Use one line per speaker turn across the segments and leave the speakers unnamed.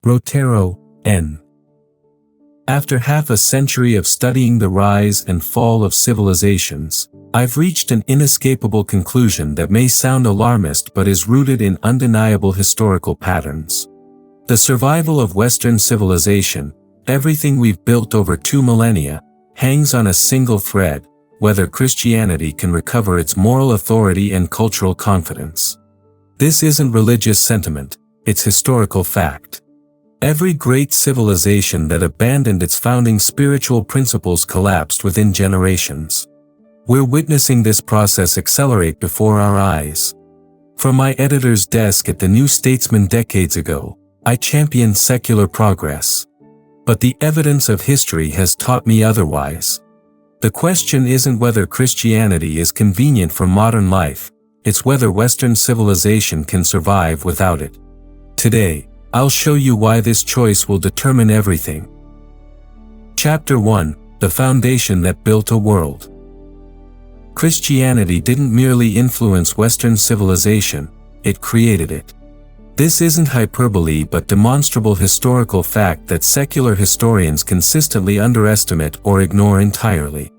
Rotero, N. After half a century of studying the rise and fall of civilizations, I've reached an inescapable conclusion that may sound alarmist but is rooted in undeniable historical patterns. The survival of Western civilization, everything we've built over 2 millennia, hangs on a single thread: whether Christianity can recover its moral authority and cultural confidence. This isn't religious sentiment, it's historical fact. Every great civilization that abandoned its founding spiritual principles collapsed within generations. We're witnessing this process accelerate before our eyes. From my editor's desk at the New Statesman decades ago, I championed secular progress. But the evidence of history has taught me otherwise. The question isn't whether Christianity is convenient for modern life, it's whether Western civilization can survive without it. Today, I'll show you why this choice will determine everything. Chapter 1: The Foundation That Built a World. Christianity didn't merely influence Western civilization, it created it. This isn't hyperbole but demonstrable historical fact that secular historians consistently underestimate or ignore entirely.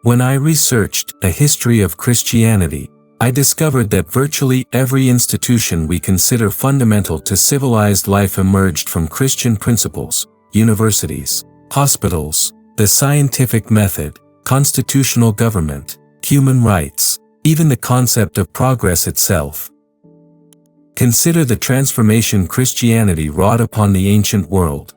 When I researched a history of Christianity, I discovered that virtually every institution we consider fundamental to civilized life emerged from Christian principles: universities, hospitals, the scientific method, constitutional government, human rights, even the concept of progress itself. Consider the transformation Christianity wrought upon the ancient world.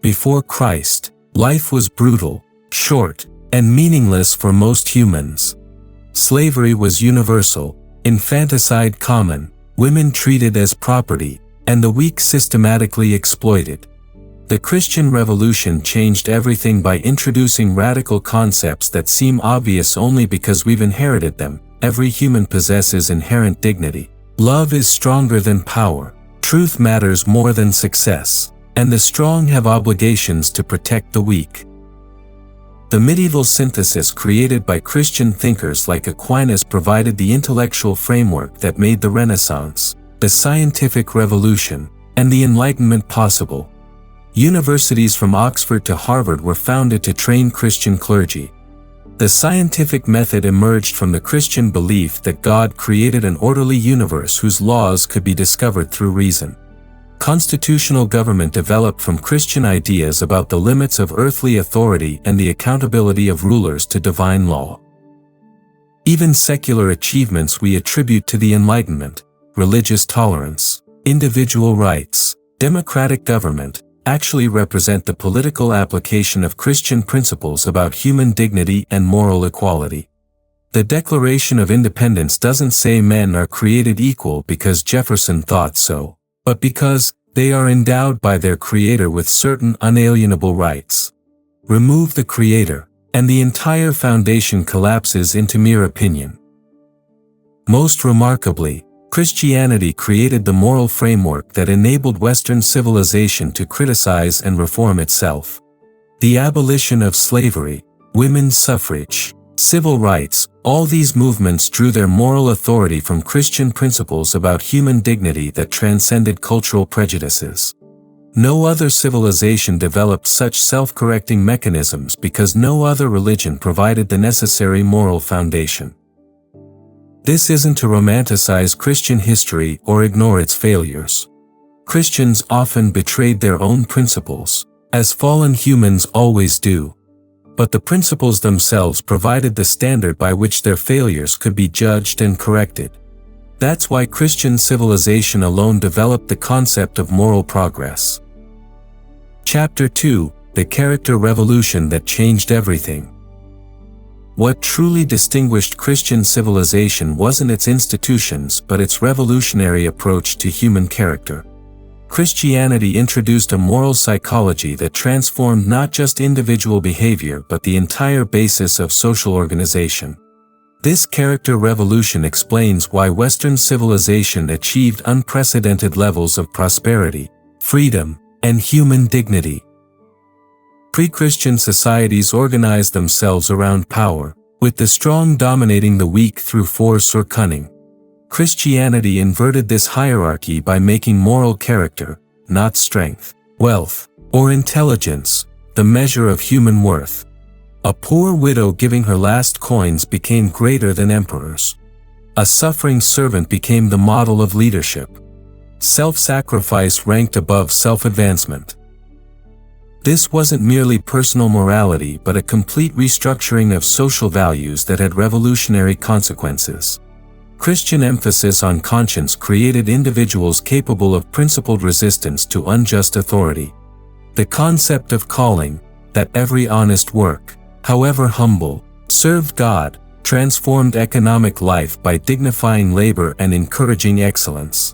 Before Christ, life was brutal, short, and meaningless for most humans. Slavery was universal, infanticide common, women treated as property, and the weak systematically exploited. The Christian Revolution changed everything by introducing radical concepts that seem obvious only because we've inherited them. Every human possesses inherent dignity. Love is stronger than power. Truth matters more than success. And the strong have obligations to protect the weak. The medieval synthesis created by Christian thinkers like Aquinas provided the intellectual framework that made the Renaissance, the scientific revolution, and the Enlightenment possible. Universities from Oxford to Harvard were founded to train Christian clergy. The scientific method emerged from the Christian belief that God created an orderly universe whose laws could be discovered through reason. Constitutional government developed from Christian ideas about the limits of earthly authority and the accountability of rulers to divine law. Even secular achievements we attribute to the Enlightenment: religious tolerance, individual rights, democratic government, actually represent the political application of Christian principles about human dignity and moral equality. The Declaration of Independence doesn't say men are created equal because Jefferson thought so, but because they are endowed by their Creator with certain unalienable rights. Remove the Creator, and the entire foundation collapses into mere opinion. Most remarkably, Christianity created the moral framework that enabled Western civilization to criticize and reform itself. The abolition of slavery, women's suffrage, civil rights, all these movements drew their moral authority from Christian principles about human dignity that transcended cultural prejudices. No other civilization developed such self-correcting mechanisms because no other religion provided the necessary moral foundation. This isn't to romanticize Christian history or ignore its failures. Christians often betrayed their own principles, as fallen humans always do. But the principles themselves provided the standard by which their failures could be judged and corrected. That's why Christian civilization alone developed the concept of moral progress. Chapter 2: The Character Revolution That Changed Everything. What truly distinguished Christian civilization wasn't its institutions but its revolutionary approach to human character. Christianity introduced a moral psychology that transformed not just individual behavior but the entire basis of social organization. This character revolution explains why Western civilization achieved unprecedented levels of prosperity, freedom, and human dignity. Pre-Christian societies organized themselves around power, with the strong dominating the weak through force or cunning. Christianity inverted this hierarchy by making moral character, not strength, wealth, or intelligence, the measure of human worth. A poor widow giving her last coins became greater than emperors. A suffering servant became the model of leadership. Self-sacrifice ranked above self-advancement. This wasn't merely personal morality but a complete restructuring of social values that had revolutionary consequences. Christian emphasis on conscience created individuals capable of principled resistance to unjust authority. The concept of calling, that every honest work, however humble, served God, transformed economic life by dignifying labor and encouraging excellence.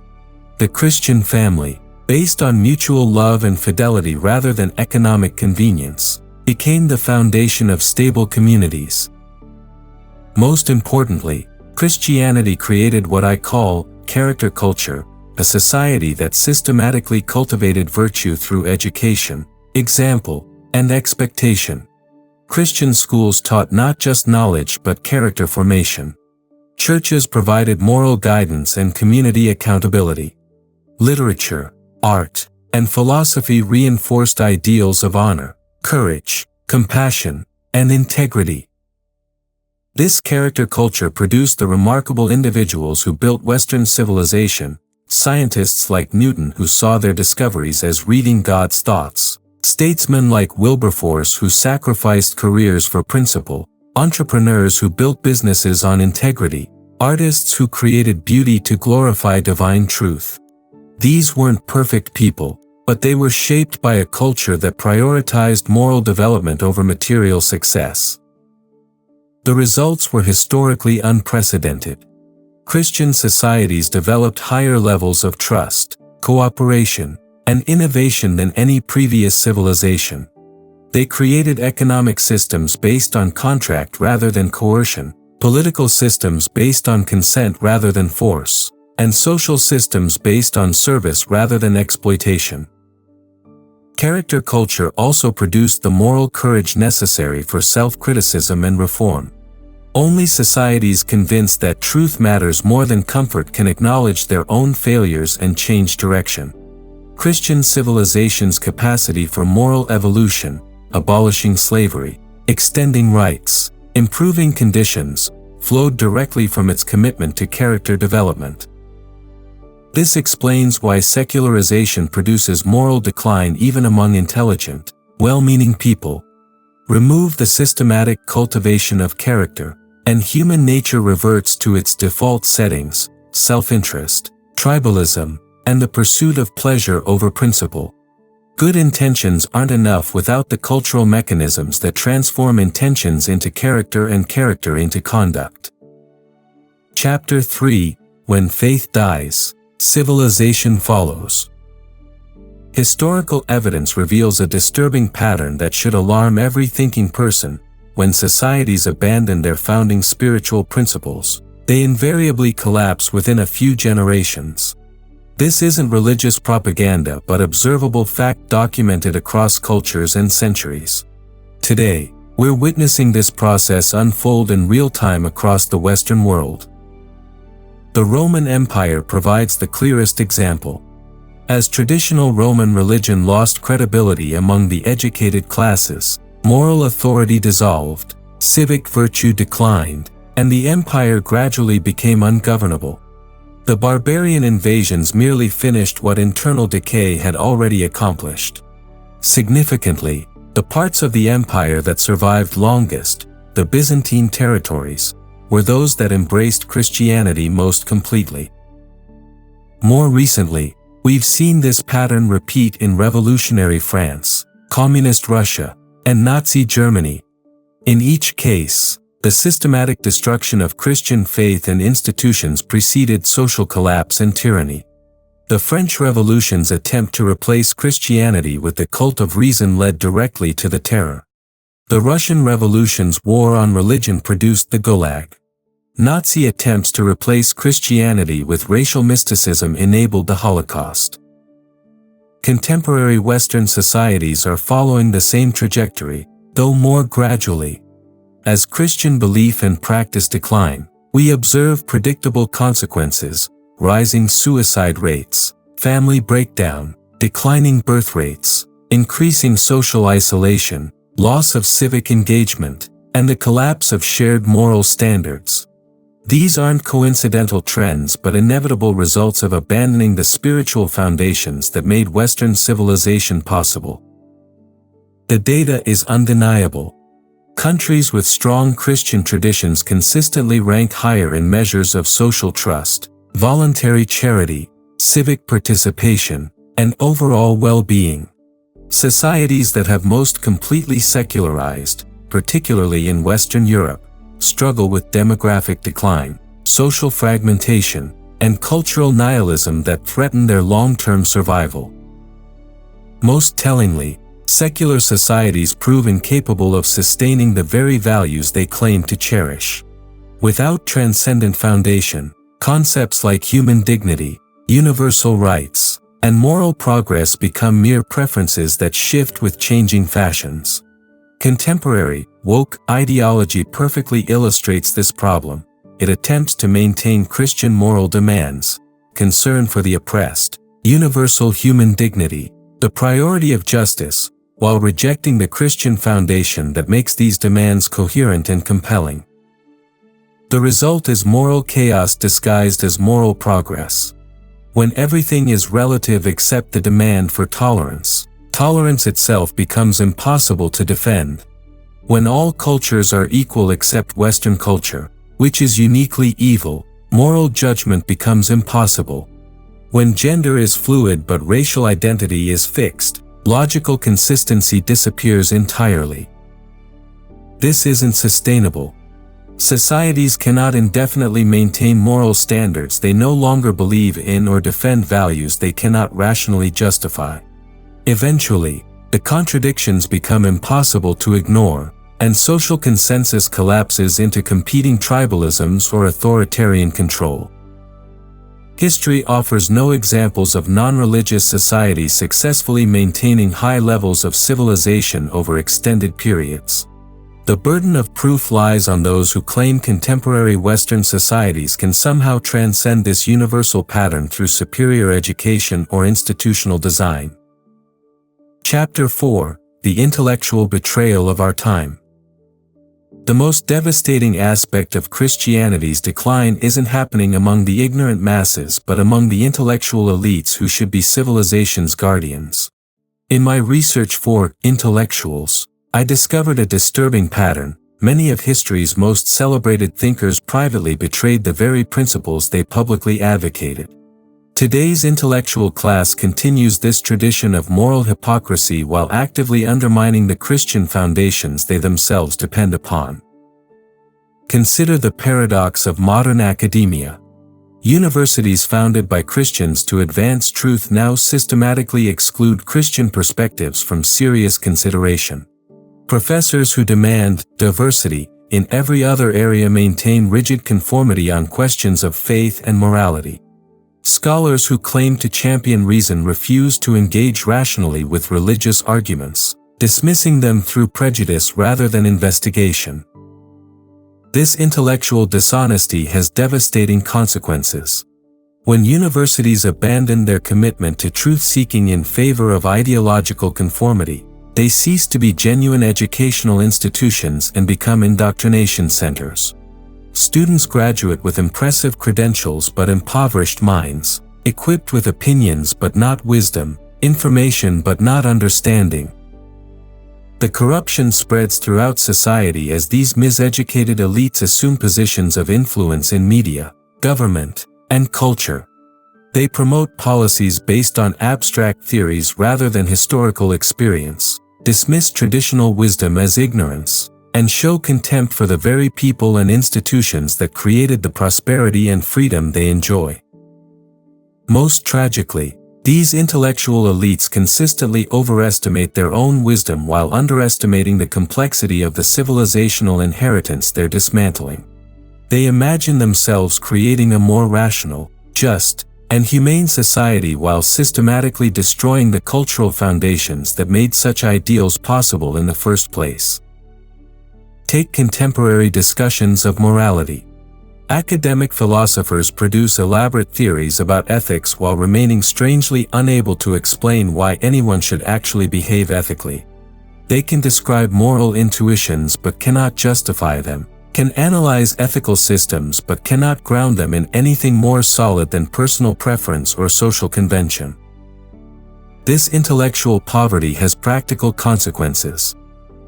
The Christian family, based on mutual love and fidelity rather than economic convenience, became the foundation of stable communities. Most importantly, Christianity created what I call character culture, a society that systematically cultivated virtue through education, example, and expectation. Christian schools taught not just knowledge but character formation. Churches provided moral guidance and community accountability. Literature, art, and philosophy reinforced ideals of honor, courage, compassion, and integrity. This character culture produced the remarkable individuals who built Western civilization, scientists like Newton who saw their discoveries as reading God's thoughts, statesmen like Wilberforce who sacrificed careers for principle, entrepreneurs who built businesses on integrity, artists who created beauty to glorify divine truth. These weren't perfect people, but they were shaped by a culture that prioritized moral development over material success. The results were historically unprecedented. Christian societies developed higher levels of trust, cooperation, and innovation than any previous civilization. They created economic systems based on contract rather than coercion, political systems based on consent rather than force, and social systems based on service rather than exploitation. Character culture also produced the moral courage necessary for self-criticism and reform. Only societies convinced that truth matters more than comfort can acknowledge their own failures and change direction. Christian civilization's capacity for moral evolution, abolishing slavery, extending rights, improving conditions, flowed directly from its commitment to character development. This explains why secularization produces moral decline even among intelligent, well-meaning people. Remove the systematic cultivation of character, and human nature reverts to its default settings, self-interest, tribalism, and the pursuit of pleasure over principle. Good intentions aren't enough without the cultural mechanisms that transform intentions into character and character into conduct. Chapter 3: When Faith Dies, Civilization Follows. Historical evidence reveals a disturbing pattern that should alarm every thinking person. When societies abandon their founding spiritual principles, they invariably collapse within a few generations. This isn't religious propaganda but observable fact documented across cultures and centuries. Today, we're witnessing this process unfold in real time across the Western world. The Roman Empire provides the clearest example. As traditional Roman religion lost credibility among the educated classes, moral authority dissolved, civic virtue declined, and the empire gradually became ungovernable. The barbarian invasions merely finished what internal decay had already accomplished. Significantly, the parts of the empire that survived longest, the Byzantine territories, were those that embraced Christianity most completely. More recently, we've seen this pattern repeat in revolutionary France, communist Russia, and Nazi Germany. In each case, the systematic destruction of Christian faith and institutions preceded social collapse and tyranny. The French Revolution's attempt to replace Christianity with the cult of reason led directly to the terror. The Russian Revolution's war on religion produced the Gulag. Nazi attempts to replace Christianity with racial mysticism enabled the Holocaust. Contemporary Western societies are following the same trajectory, though more gradually. As Christian belief and practice decline, we observe predictable consequences: rising suicide rates, family breakdown, declining birth rates, increasing social isolation, loss of civic engagement, and the collapse of shared moral standards. These aren't coincidental trends but inevitable results of abandoning the spiritual foundations that made Western civilization possible. The data is undeniable. Countries with strong Christian traditions consistently rank higher in measures of social trust, voluntary charity, civic participation, and overall well-being. Societies that have most completely secularized, particularly in Western Europe, struggle with demographic decline, social fragmentation, and cultural nihilism that threaten their long-term survival. Most tellingly, secular societies prove incapable of sustaining the very values they claim to cherish. Without transcendent foundation, concepts like human dignity, universal rights, and moral progress become mere preferences that shift with changing fashions. Contemporary, woke ideology perfectly illustrates this problem. It attempts to maintain Christian moral demands, concern for the oppressed, universal human dignity, the priority of justice, while rejecting the Christian foundation that makes these demands coherent and compelling. The result is moral chaos disguised as moral progress. When everything is relative except the demand for tolerance, tolerance itself becomes impossible to defend. When all cultures are equal except Western culture, which is uniquely evil, moral judgment becomes impossible. When gender is fluid but racial identity is fixed, logical consistency disappears entirely. This isn't sustainable. Societies cannot indefinitely maintain moral standards they no longer believe in or defend values they cannot rationally justify. Eventually, the contradictions become impossible to ignore, and social consensus collapses into competing tribalisms or authoritarian control. History offers no examples of non-religious societies successfully maintaining high levels of civilization over extended periods. The burden of proof lies on those who claim contemporary Western societies can somehow transcend this universal pattern through superior education or institutional design. Chapter 4: The Intellectual Betrayal of Our Time. The most devastating aspect of Christianity's decline isn't happening among the ignorant masses but among the intellectual elites who should be civilization's guardians. In my research for intellectuals, I discovered a disturbing pattern. Many of history's most celebrated thinkers privately betrayed the very principles they publicly advocated. Today's intellectual class continues this tradition of moral hypocrisy while actively undermining the Christian foundations they themselves depend upon. Consider the paradox of modern academia. Universities founded by Christians to advance truth now systematically exclude Christian perspectives from serious consideration. Professors who demand diversity in every other area maintain rigid conformity on questions of faith and morality. Scholars who claim to champion reason refuse to engage rationally with religious arguments, dismissing them through prejudice rather than investigation. This intellectual dishonesty has devastating consequences. When universities abandon their commitment to truth-seeking in favor of ideological conformity, they cease to be genuine educational institutions and become indoctrination centers. Students graduate with impressive credentials but impoverished minds, equipped with opinions but not wisdom, information but not understanding. The corruption spreads throughout society as these miseducated elites assume positions of influence in media, government, and culture. They promote policies based on abstract theories rather than historical experience, dismiss traditional wisdom as ignorance, and show contempt for the very people and institutions that created the prosperity and freedom they enjoy. Most tragically, these intellectual elites consistently overestimate their own wisdom while underestimating the complexity of the civilizational inheritance they're dismantling. They imagine themselves creating a more rational, just, and humane society while systematically destroying the cultural foundations that made such ideals possible in the first place. Take contemporary discussions of morality. Academic philosophers produce elaborate theories about ethics while remaining strangely unable to explain why anyone should actually behave ethically. They can describe moral intuitions but cannot justify them, can analyze ethical systems but cannot ground them in anything more solid than personal preference or social convention. This intellectual poverty has practical consequences.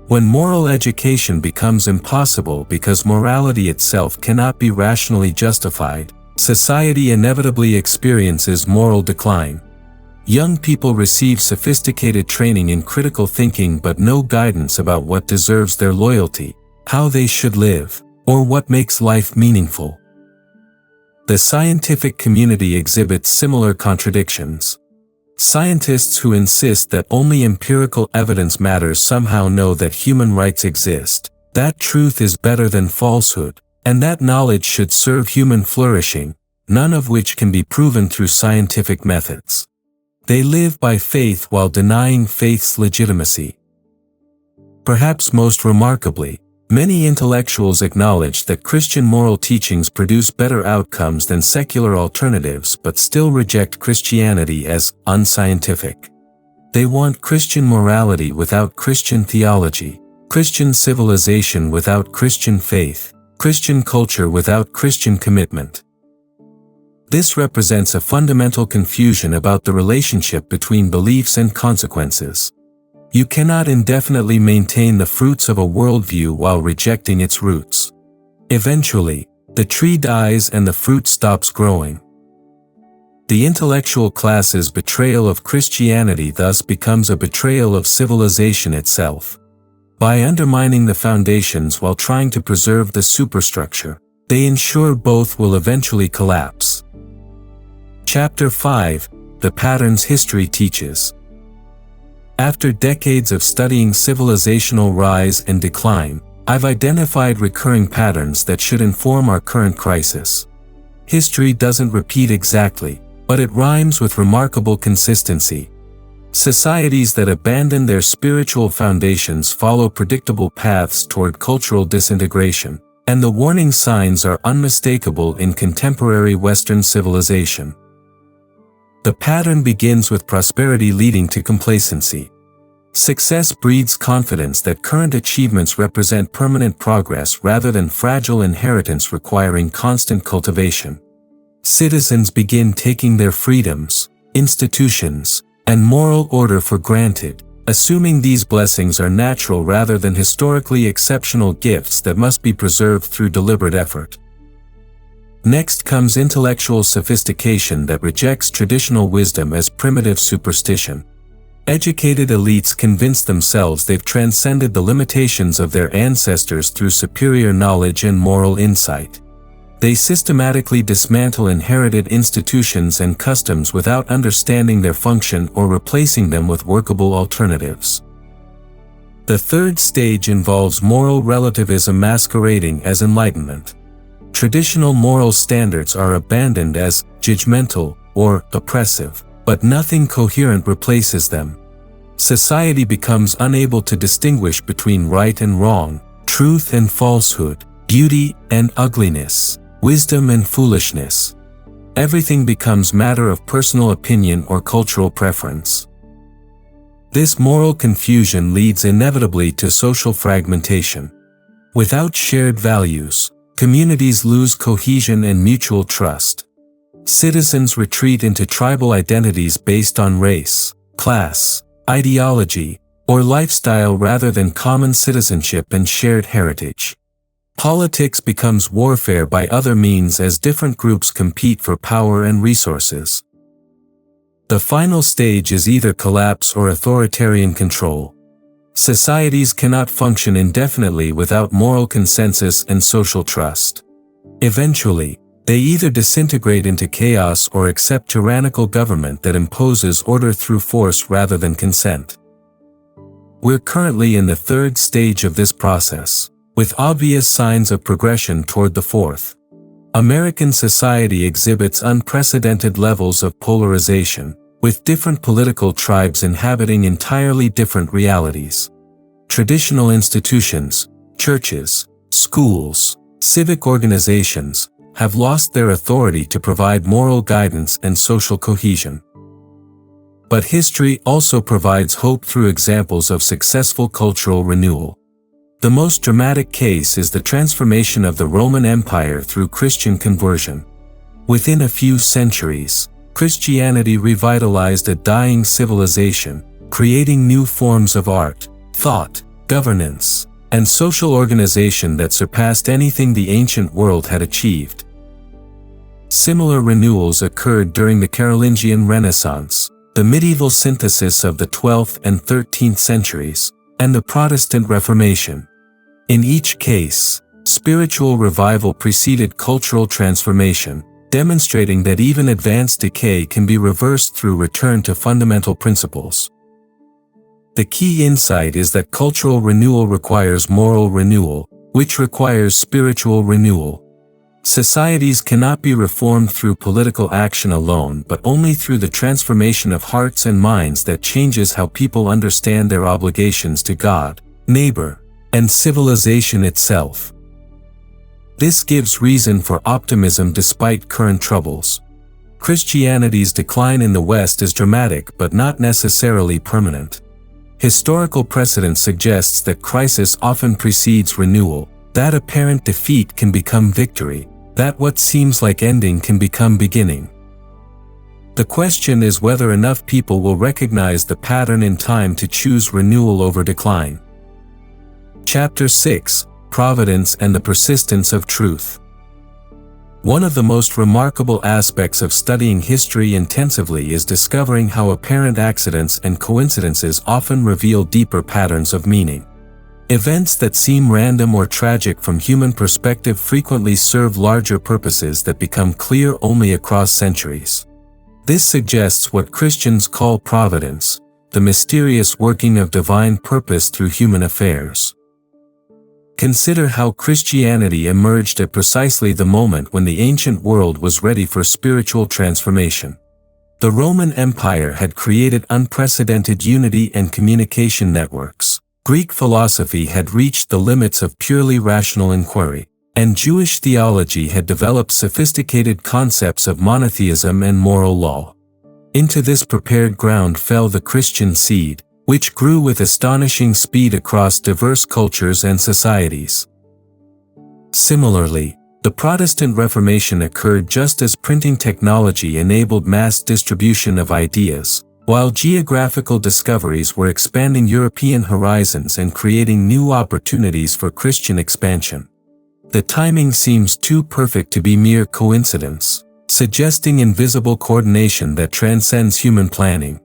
When moral education becomes impossible because morality itself cannot be rationally justified, society inevitably experiences moral decline. Young people receive sophisticated training in critical thinking but no guidance about what deserves their loyalty, how they should live, or what makes life meaningful. The scientific community exhibits similar contradictions. Scientists who insist that only empirical evidence matters somehow know that human rights exist, that truth is better than falsehood, and that knowledge should serve human flourishing, none of which can be proven through scientific methods. They live by faith while denying faith's legitimacy. Perhaps most remarkably, many intellectuals acknowledge that Christian moral teachings produce better outcomes than secular alternatives but still reject Christianity as unscientific. They want Christian morality without Christian theology, Christian civilization without Christian faith, Christian culture without Christian commitment. This represents a fundamental confusion about the relationship between beliefs and consequences. You cannot indefinitely maintain the fruits of a worldview while rejecting its roots. Eventually, the tree dies and the fruit stops growing. The intellectual class's betrayal of Christianity thus becomes a betrayal of civilization itself. By undermining the foundations while trying to preserve the superstructure, they ensure both will eventually collapse. Chapter 5: The Patterns History Teaches. After decades of studying civilizational rise and decline, I've identified recurring patterns that should inform our current crisis. History doesn't repeat exactly, but it rhymes with remarkable consistency. Societies that abandon their spiritual foundations follow predictable paths toward cultural disintegration, and the warning signs are unmistakable in contemporary Western civilization. The pattern begins with prosperity leading to complacency. Success breeds confidence that current achievements represent permanent progress rather than fragile inheritance requiring constant cultivation. Citizens begin taking their freedoms, institutions, and moral order for granted, assuming these blessings are natural rather than historically exceptional gifts that must be preserved through deliberate effort. Next comes intellectual sophistication that rejects traditional wisdom as primitive superstition. Educated elites convince themselves they've transcended the limitations of their ancestors through superior knowledge and moral insight. They systematically dismantle inherited institutions and customs without understanding their function or replacing them with workable alternatives. The third stage involves moral relativism masquerading as enlightenment. Traditional moral standards are abandoned as judgmental or oppressive, but nothing coherent replaces them. Society becomes unable to distinguish between right and wrong, truth and falsehood, beauty and ugliness, wisdom and foolishness. Everything becomes matter of personal opinion or cultural preference. This moral confusion leads inevitably to social fragmentation. Without shared values, communities lose cohesion and mutual trust. Citizens retreat into tribal identities based on race, class, ideology, or lifestyle rather than common citizenship and shared heritage. Politics becomes warfare by other means as different groups compete for power and resources. The final stage is either collapse or authoritarian control. Societies cannot function indefinitely without moral consensus and social trust. Eventually, they either disintegrate into chaos or accept tyrannical government that imposes order through force rather than consent. We're currently in the third stage of this process, with obvious signs of progression toward the fourth. American society exhibits unprecedented levels of polarization, with different political tribes inhabiting entirely different realities. Traditional institutions, churches, schools, civic organizations, have lost their authority to provide moral guidance and social cohesion. But history also provides hope through examples of successful cultural renewal. The most dramatic case is the transformation of the Roman Empire through Christian conversion. Within a few centuries, Christianity revitalized a dying civilization, creating new forms of art, thought, governance, and social organization that surpassed anything the ancient world had achieved. Similar renewals occurred during the Carolingian Renaissance, the medieval synthesis of the 12th and 13th centuries, and the Protestant Reformation. In each case, spiritual revival preceded cultural transformation, demonstrating that even advanced decay can be reversed through return to fundamental principles. The key insight is that cultural renewal requires moral renewal, which requires spiritual renewal. Societies cannot be reformed through political action alone, but only through the transformation of hearts and minds that changes how people understand their obligations to God, neighbor, and civilization itself. This gives reason for optimism despite current troubles. Christianity's decline in the West is dramatic but not necessarily permanent. Historical precedent suggests that crisis often precedes renewal, that apparent defeat can become victory, that what seems like ending can become beginning. The question is whether enough people will recognize the pattern in time to choose renewal over decline. Chapter 6: Providence and the Persistence of Truth. One of the most remarkable aspects of studying history intensively is discovering how apparent accidents and coincidences often reveal deeper patterns of meaning. Events that seem random or tragic from human perspective frequently serve larger purposes that become clear only across centuries. This suggests what Christians call providence, the mysterious working of divine purpose through human affairs. Consider how Christianity emerged at precisely the moment when the ancient world was ready for spiritual transformation. The Roman Empire had created unprecedented unity and communication networks. Greek philosophy had reached the limits of purely rational inquiry, and Jewish theology had developed sophisticated concepts of monotheism and moral law. Into this prepared ground fell the Christian seed, which grew with astonishing speed across diverse cultures and societies. Similarly, the Protestant Reformation occurred just as printing technology enabled mass distribution of ideas, while geographical discoveries were expanding European horizons and creating new opportunities for Christian expansion. The timing seems too perfect to be mere coincidence, suggesting invisible coordination that transcends human planning.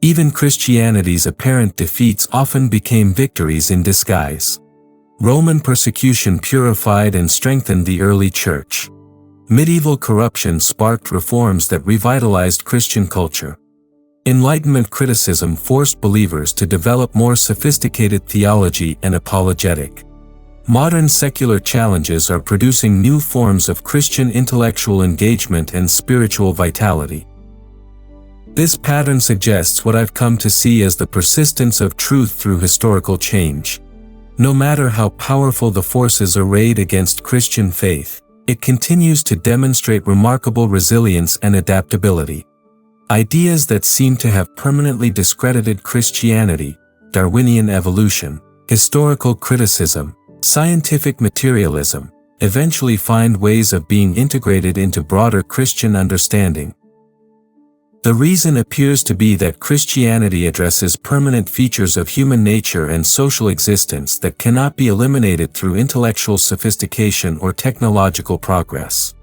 Even Christianity's apparent defeats often became victories in disguise. Roman persecution purified and strengthened the early church. Medieval corruption sparked reforms that revitalized Christian culture. Enlightenment criticism forced believers to develop more sophisticated theology and apologetic. Modern secular challenges are producing new forms of Christian intellectual engagement and spiritual vitality. This pattern suggests what I've come to see as the persistence of truth through historical change. No matter how powerful the forces arrayed against Christian faith, it continues to demonstrate remarkable resilience and adaptability. Ideas that seem to have permanently discredited Christianity, Darwinian evolution, historical criticism, scientific materialism, eventually find ways of being integrated into broader Christian understanding. The reason appears to be that Christianity addresses permanent features of human nature and social existence that cannot be eliminated through intellectual sophistication or technological progress.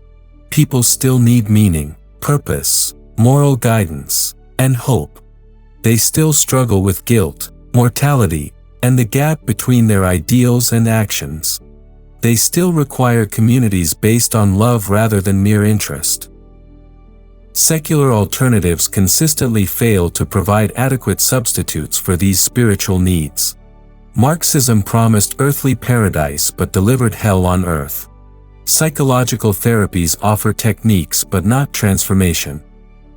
People still need meaning, purpose, moral guidance, and hope. They still struggle with guilt, mortality, and the gap between their ideals and actions. They still require communities based on love rather than mere interest. Secular alternatives consistently fail to provide adequate substitutes for these spiritual needs. Marxism promised earthly paradise but delivered hell on earth. Psychological therapies offer techniques but not transformation.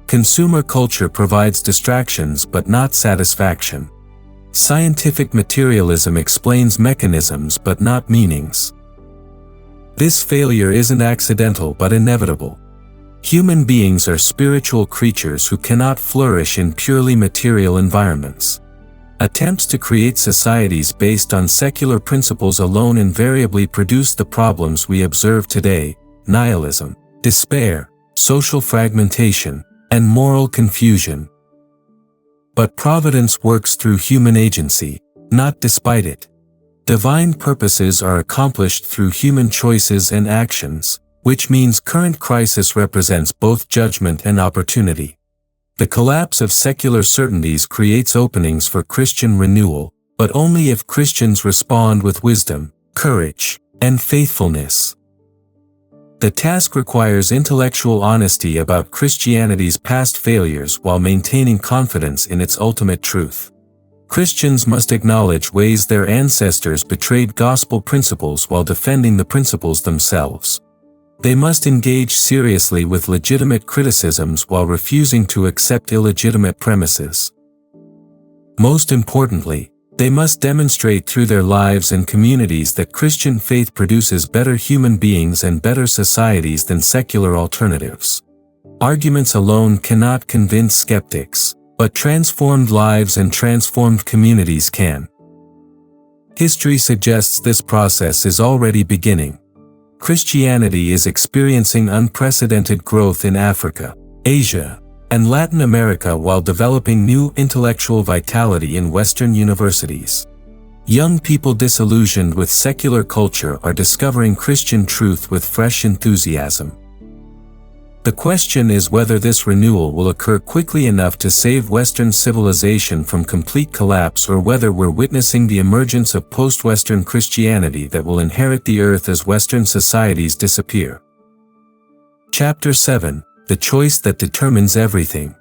Consumer culture provides distractions but not satisfaction. Scientific materialism explains mechanisms but not meanings. This failure isn't accidental but inevitable. Human beings are spiritual creatures who cannot flourish in purely material environments. Attempts to create societies based on secular principles alone invariably produce the problems we observe today: nihilism, despair, social fragmentation, and moral confusion. But providence works through human agency, not despite it. Divine purposes are accomplished through human choices and actions, which means current crisis represents both judgment and opportunity. The collapse of secular certainties creates openings for Christian renewal, but only if Christians respond with wisdom, courage, and faithfulness. The task requires intellectual honesty about Christianity's past failures while maintaining confidence in its ultimate truth. Christians must acknowledge ways their ancestors betrayed gospel principles while defending the principles themselves. They must engage seriously with legitimate criticisms while refusing to accept illegitimate premises. Most importantly, they must demonstrate through their lives and communities that Christian faith produces better human beings and better societies than secular alternatives. Arguments alone cannot convince skeptics, but transformed lives and transformed communities can. History suggests this process is already beginning. Christianity is experiencing unprecedented growth in Africa, Asia, and Latin America while developing new intellectual vitality in Western universities. Young people disillusioned with secular culture are discovering Christian truth with fresh enthusiasm. The question is whether this renewal will occur quickly enough to save Western civilization from complete collapse, or whether we're witnessing the emergence of post-Western Christianity that will inherit the earth as Western societies disappear. Chapter 7: The Choice That Determines Everything.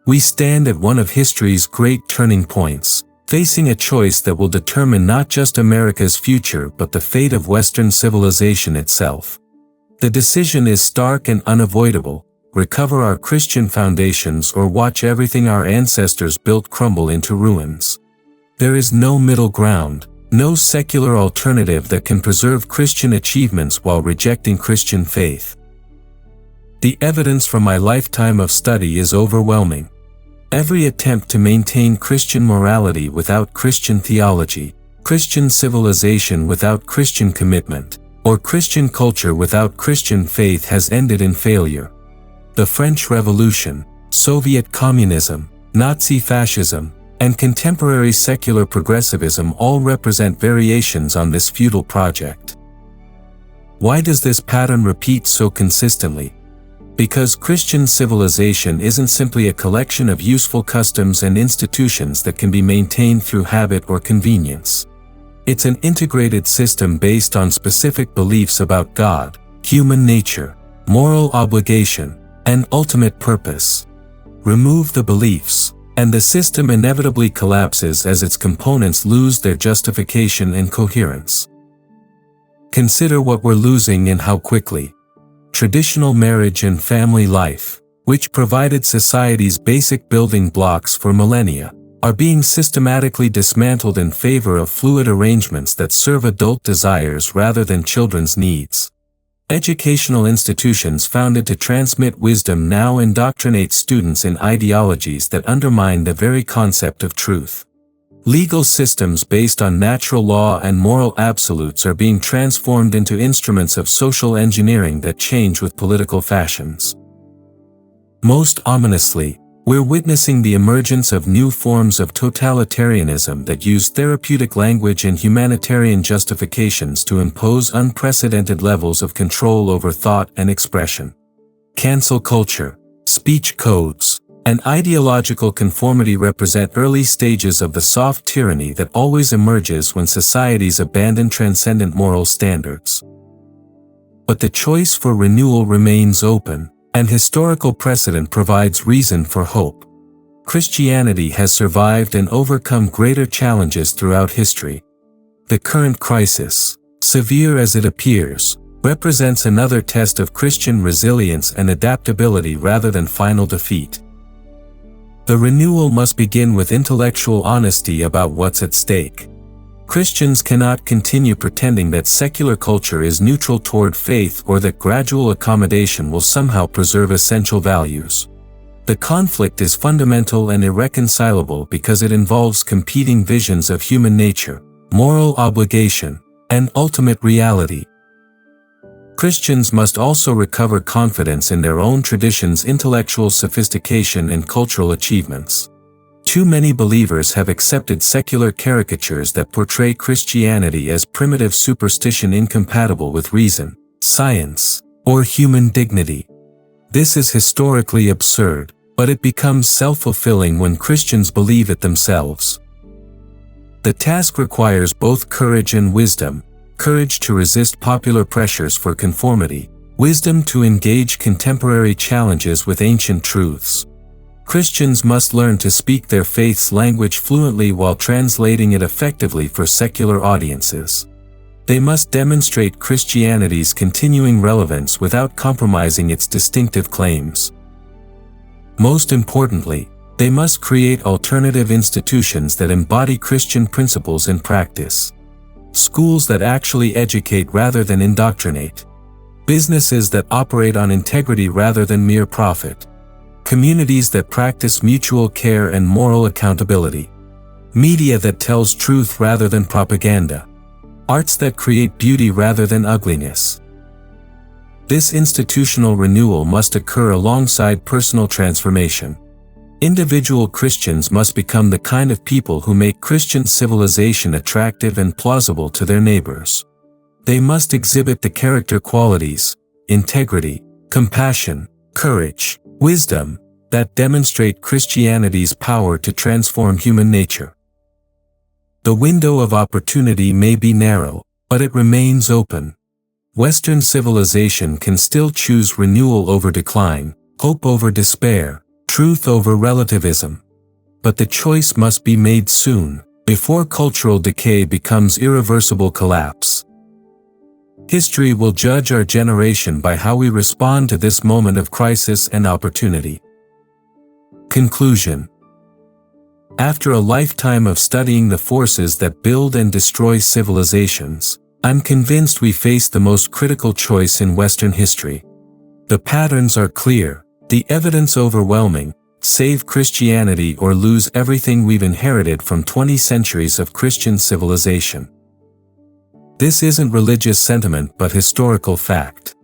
We stand at one of history's great turning points, facing a choice that will determine not just America's future but the fate of Western civilization itself. The decision is stark and unavoidable: recover our Christian foundations or watch everything our ancestors built crumble into ruins. There is no middle ground, no secular alternative that can preserve Christian achievements while rejecting Christian faith. The evidence from my lifetime of study is overwhelming. Every attempt to maintain Christian morality without Christian theology, Christian civilization without Christian commitment, or Christian culture without Christian faith has ended in failure. The French Revolution, Soviet communism, Nazi fascism, and contemporary secular progressivism all represent variations on this futile project. Why does this pattern repeat so consistently? Because Christian civilization isn't simply a collection of useful customs and institutions that can be maintained through habit or convenience. It's an integrated system based on specific beliefs about God, human nature, moral obligation, and ultimate purpose. Remove the beliefs, and the system inevitably collapses as its components lose their justification and coherence. Consider what we're losing and how quickly. Traditional marriage and family life, which provided society's basic building blocks for millennia, are being systematically dismantled in favor of fluid arrangements that serve adult desires rather than children's needs. Educational institutions founded to transmit wisdom now indoctrinate students in ideologies that undermine the very concept of truth. Legal systems based on natural law and moral absolutes are being transformed into instruments of social engineering that change with political fashions. Most ominously, we're witnessing the emergence of new forms of totalitarianism that use therapeutic language and humanitarian justifications to impose unprecedented levels of control over thought and expression. Cancel culture, speech codes, and ideological conformity represent early stages of the soft tyranny that always emerges when societies abandon transcendent moral standards. But the choice for renewal remains open, and historical precedent provides reason for hope. Christianity has survived and overcome greater challenges throughout history. The current crisis, severe as it appears, represents another test of Christian resilience and adaptability rather than final defeat. The renewal must begin with intellectual honesty about what's at stake. Christians cannot continue pretending that secular culture is neutral toward faith or that gradual accommodation will somehow preserve essential values. The conflict is fundamental and irreconcilable because it involves competing visions of human nature, moral obligation, and ultimate reality. Christians must also recover confidence in their own tradition's intellectual sophistication and cultural achievements. Too many believers have accepted secular caricatures that portray Christianity as primitive superstition incompatible with reason, science, or human dignity. This is historically absurd, but it becomes self-fulfilling when Christians believe it themselves. The task requires both courage and wisdom, courage to resist popular pressures for conformity, wisdom to engage contemporary challenges with ancient truths. Christians must learn to speak their faith's language fluently while translating it effectively for secular audiences. They must demonstrate Christianity's continuing relevance without compromising its distinctive claims. Most importantly, they must create alternative institutions that embody Christian principles in practice. Schools that actually educate rather than indoctrinate. Businesses that operate on integrity rather than mere profit. Communities that practice mutual care and moral accountability. Media that tells truth rather than propaganda. Arts that create beauty rather than ugliness. This institutional renewal must occur alongside personal transformation. Individual Christians must become the kind of people who make Christian civilization attractive and plausible to their neighbors. They must exhibit the character qualities, integrity, compassion, courage, wisdom, that demonstrate Christianity's power to transform human nature. The window of opportunity may be narrow, but it remains open. Western civilization can still choose renewal over decline, hope over despair, truth over relativism. But the choice must be made soon, before cultural decay becomes irreversible collapse. History will judge our generation by how we respond to this moment of crisis and opportunity. Conclusion. After a lifetime of studying the forces that build and destroy civilizations, I'm convinced we face the most critical choice in Western history. The patterns are clear, the evidence overwhelming: save Christianity or lose everything we've inherited from 20 centuries of Christian civilization. This isn't religious sentiment but historical fact.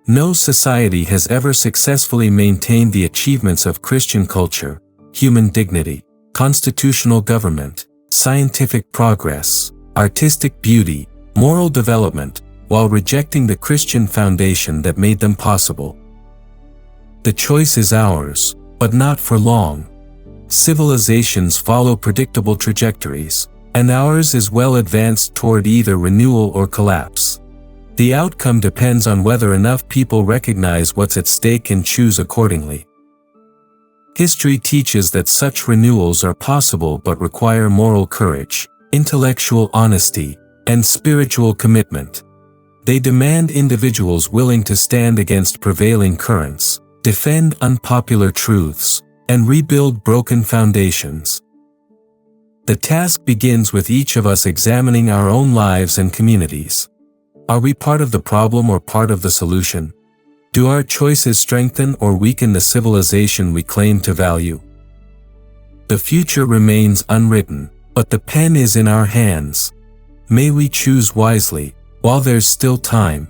No society has ever successfully maintained the achievements of Christian culture, human dignity, constitutional government, scientific progress, artistic beauty, moral development, while rejecting the Christian foundation that made them possible. The choice is ours, but not for long. Civilizations follow predictable trajectories, and ours is well advanced toward either renewal or collapse. The outcome depends on whether enough people recognize what's at stake and choose accordingly. History teaches that such renewals are possible but require moral courage, intellectual honesty, and spiritual commitment. They demand individuals willing to stand against prevailing currents, defend unpopular truths, and rebuild broken foundations. The task begins with each of us examining our own lives and communities. Are we part of the problem or part of the solution? Do our choices strengthen or weaken the civilization we claim to value? The future remains unwritten, but the pen is in our hands. May we choose wisely, while there's still time.